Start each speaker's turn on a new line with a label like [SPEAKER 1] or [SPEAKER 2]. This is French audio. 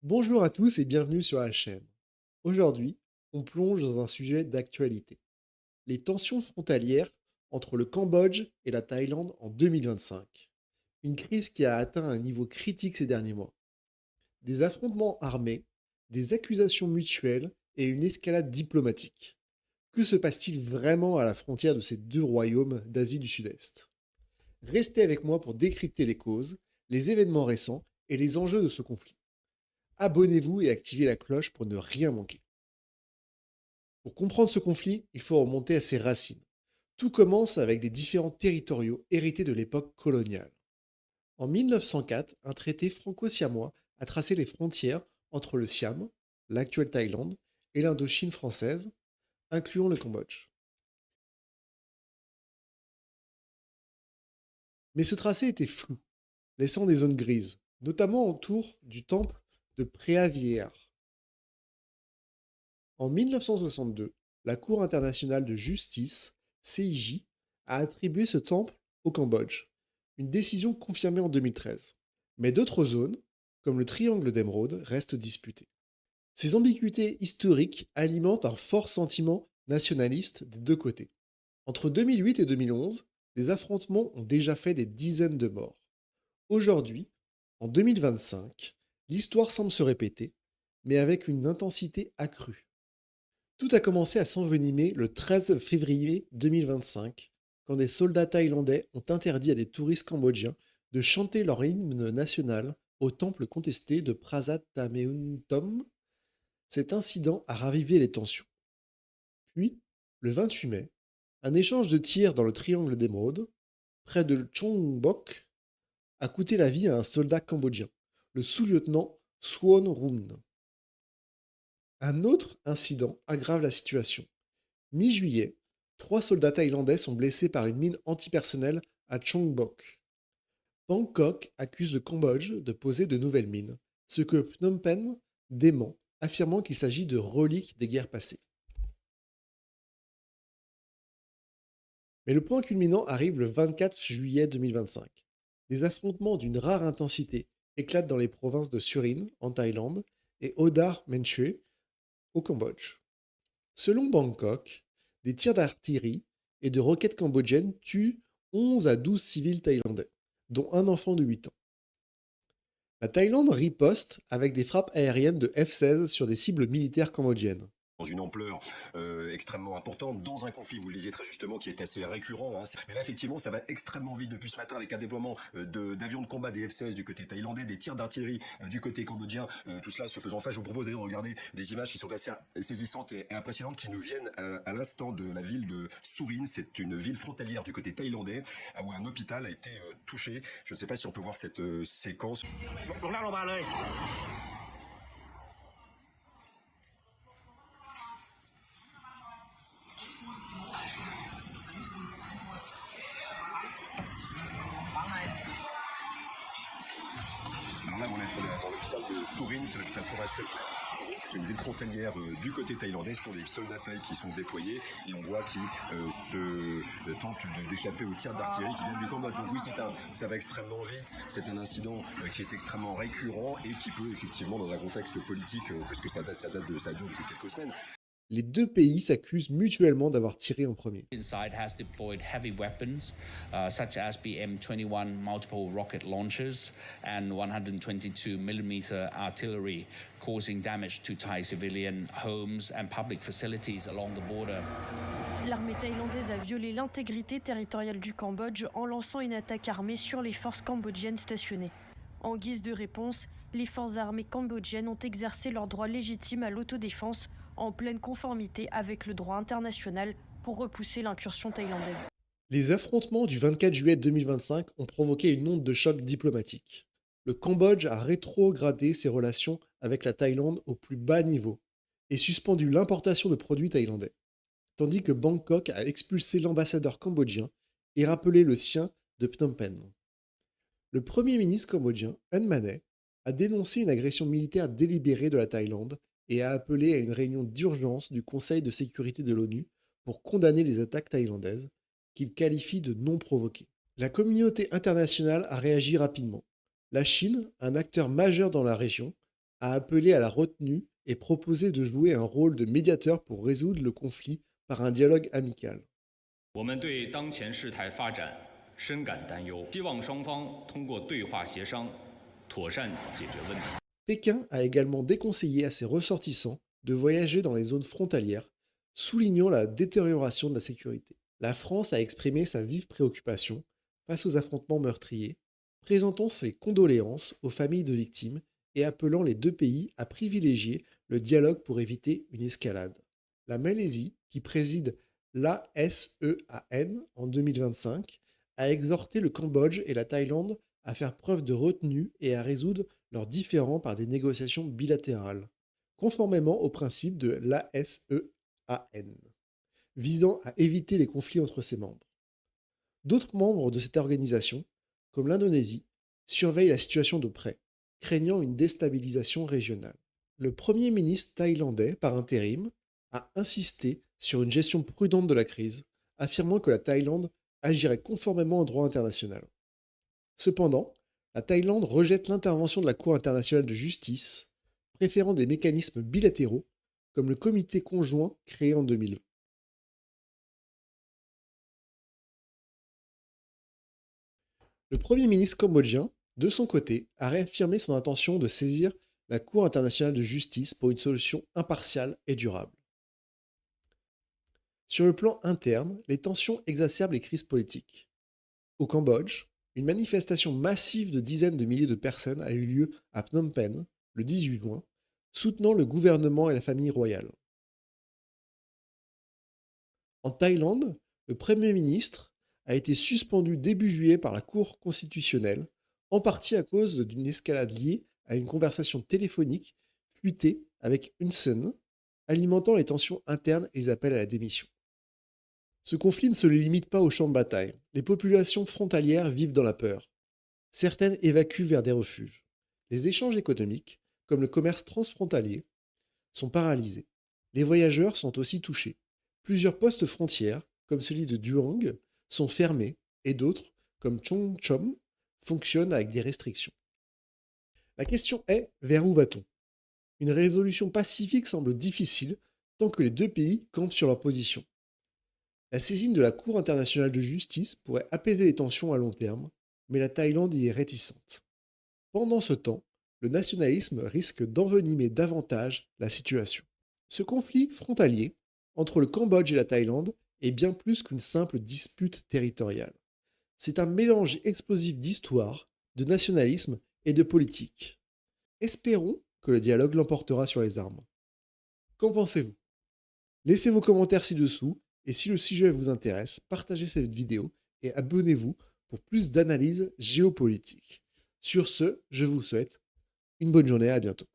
[SPEAKER 1] Bonjour à tous et bienvenue sur la chaîne. Aujourd'hui, on plonge dans un sujet d'actualité. Les tensions frontalières entre le Cambodge et la Thaïlande en 2025. Une crise qui a atteint un niveau critique ces derniers mois. Des affrontements armés, des accusations mutuelles et une escalade diplomatique. Que se passe-t-il vraiment à la frontière de ces deux royaumes d'Asie du Sud-Est? Restez avec moi pour décrypter les causes, les événements récents et les enjeux de ce conflit. Abonnez-vous et activez la cloche pour ne rien manquer. Pour comprendre ce conflit, il faut remonter à ses racines. Tout commence avec des différends territoriaux hérités de l'époque coloniale. En 1904, un traité franco-siamois a tracé les frontières entre le Siam, l'actuelle Thaïlande, et l'Indochine française, incluant le Cambodge. Mais ce tracé était flou, laissant des zones grises, notamment autour du temple de Preah Vihear. En 1962, la Cour internationale de justice, CIJ, a attribué ce temple au Cambodge, une décision confirmée en 2013. Mais d'autres zones, comme le triangle d'émeraude, restent disputées. Ces ambiguïtés historiques alimentent un fort sentiment nationaliste des deux côtés. Entre 2008 et 2011, des affrontements ont déjà fait des dizaines de morts. Aujourd'hui, en 2025, l'histoire semble se répéter, mais avec une intensité accrue. Tout a commencé à s'envenimer le 13 février 2025, quand des soldats thaïlandais ont interdit à des touristes cambodgiens de chanter leur hymne national au temple contesté de Prasat Tameuntom. Cet incident a ravivé les tensions. Puis, le 28 mai, un échange de tirs dans le triangle d'émeraude, près de Chongbok, a coûté la vie à un soldat cambodgien, le sous-lieutenant Suon Rum. Un autre incident aggrave la situation. Mi-juillet, 3 soldats thaïlandais sont blessés par une mine antipersonnel à Chongbok. Bangkok accuse le Cambodge de poser de nouvelles mines, ce que Phnom Penh dément, affirmant qu'il s'agit de reliques des guerres passées. Mais le point culminant arrive le 24 juillet 2025. Des affrontements d'une rare intensité éclatent dans les provinces de Surin, en Thaïlande, et Odar Menchue, au Cambodge. Selon Bangkok, des tirs d'artillerie et de roquettes cambodgiennes tuent 11 à 12 civils thaïlandais, dont un enfant de 8 ans. La Thaïlande riposte avec des frappes aériennes de F-16 sur des cibles militaires cambodgiennes.
[SPEAKER 2] Dans une ampleur extrêmement importante, dans un conflit, vous le disiez très justement, qui est assez récurrent. Hein. Mais là, effectivement, ça va extrêmement vite depuis ce matin avec un déploiement d'avions de combat des F-16 du côté thaïlandais, des tirs d'artillerie du côté cambodgien, tout cela se faisant face. Je vous propose d'ailleurs de regarder des images qui sont assez saisissantes et impressionnantes qui nous viennent à l'instant de la ville de Surin. C'est une ville frontalière du côté thaïlandais où un hôpital a été touché. Je ne sais pas si on peut voir cette séquence. Alors là, on est dans l'hôpital de Surin, c'est l'hôpital provincial. Surin, c'est une ville frontalière du côté thaïlandais. Ce sont des soldats thaïs qui sont déployés et on voit qu'ils tentent d'échapper aux tirs d'artillerie qui viennent du Cambodge. Donc oui, ça va extrêmement vite. C'est un incident qui est extrêmement récurrent et qui peut effectivement, dans un contexte politique, parce que ça dure depuis quelques semaines.
[SPEAKER 1] Les deux pays s'accusent mutuellement d'avoir tiré en premier.
[SPEAKER 3] Inside has deployed heavy weapons such as BM-21 multiple rocket launchers and 122mm artillery, causing damage to Thai civilian homes and public facilities along the border.
[SPEAKER 4] L'armée thaïlandaise a violé l'intégrité territoriale du Cambodge en lançant une attaque armée sur les forces cambodgiennes stationnées. En guise de réponse, les forces armées cambodgiennes ont exercé leur droit légitime à l'autodéfense en pleine conformité avec le droit international pour repousser l'incursion thaïlandaise.
[SPEAKER 1] Les affrontements du 24 juillet 2025 ont provoqué une onde de choc diplomatique. Le Cambodge a rétrogradé ses relations avec la Thaïlande au plus bas niveau et suspendu l'importation de produits thaïlandais, tandis que Bangkok a expulsé l'ambassadeur cambodgien et rappelé le sien de Phnom Penh. Le premier ministre cambodgien, Hun Manet, a dénoncé une agression militaire délibérée de la Thaïlande et a appelé à une réunion d'urgence du Conseil de sécurité de l'ONU pour condamner les attaques thaïlandaises, qu'il qualifie de non provoquées. La communauté internationale a réagi rapidement. La Chine, un acteur majeur dans la région, a appelé à la retenue et proposé de jouer un rôle de médiateur pour résoudre le conflit par un dialogue amical.
[SPEAKER 5] 我们对当前事态发展深感担忧，希望双方通过对话协商，妥善解决问题。
[SPEAKER 1] Pékin a également déconseillé à ses ressortissants de voyager dans les zones frontalières, soulignant la détérioration de la sécurité. La France a exprimé sa vive préoccupation face aux affrontements meurtriers, présentant ses condoléances aux familles de victimes et appelant les deux pays à privilégier le dialogue pour éviter une escalade. La Malaisie, qui préside l'ASEAN en 2025, a exhorté le Cambodge et la Thaïlande à faire preuve de retenue et à résoudre leurs différends par des négociations bilatérales, conformément aux principes de l'ASEAN, visant à éviter les conflits entre ses membres. D'autres membres de cette organisation, comme l'Indonésie, surveillent la situation de près, craignant une déstabilisation régionale. Le Premier ministre thaïlandais, par intérim, a insisté sur une gestion prudente de la crise, affirmant que la Thaïlande agirait conformément au droit international. Cependant, la Thaïlande rejette l'intervention de la Cour internationale de justice, préférant des mécanismes bilatéraux comme le comité conjoint créé en 2020. Le Premier ministre cambodgien, de son côté, a réaffirmé son intention de saisir la Cour internationale de justice pour une solution impartiale et durable. Sur le plan interne, les tensions exacerbent les crises politiques. Au Cambodge, une manifestation massive de dizaines de milliers de personnes a eu lieu à Phnom Penh le 18 juin, soutenant le gouvernement et la famille royale. En Thaïlande, le Premier ministre a été suspendu début juillet par la Cour constitutionnelle, en partie à cause d'une escalade liée à une conversation téléphonique fuitée avec Hun Sen, alimentant les tensions internes et les appels à la démission. Ce conflit ne se limite pas aux champs de bataille. Les populations frontalières vivent dans la peur. Certaines évacuent vers des refuges. Les échanges économiques, comme le commerce transfrontalier, sont paralysés. Les voyageurs sont aussi touchés. Plusieurs postes frontières, comme celui de Duong, sont fermés et d'autres, comme Chong Chom, fonctionnent avec des restrictions. La question est, vers où va-t-on ? Une résolution pacifique semble difficile tant que les deux pays campent sur leur position. La saisine de la Cour internationale de justice pourrait apaiser les tensions à long terme, mais la Thaïlande y est réticente. Pendant ce temps, le nationalisme risque d'envenimer davantage la situation. Ce conflit frontalier entre le Cambodge et la Thaïlande est bien plus qu'une simple dispute territoriale. C'est un mélange explosif d'histoire, de nationalisme et de politique. Espérons que le dialogue l'emportera sur les armes. Qu'en pensez-vous ? Laissez vos commentaires ci-dessous. Et si le sujet vous intéresse, partagez cette vidéo et abonnez-vous pour plus d'analyses géopolitiques. Sur ce, je vous souhaite une bonne journée, à bientôt.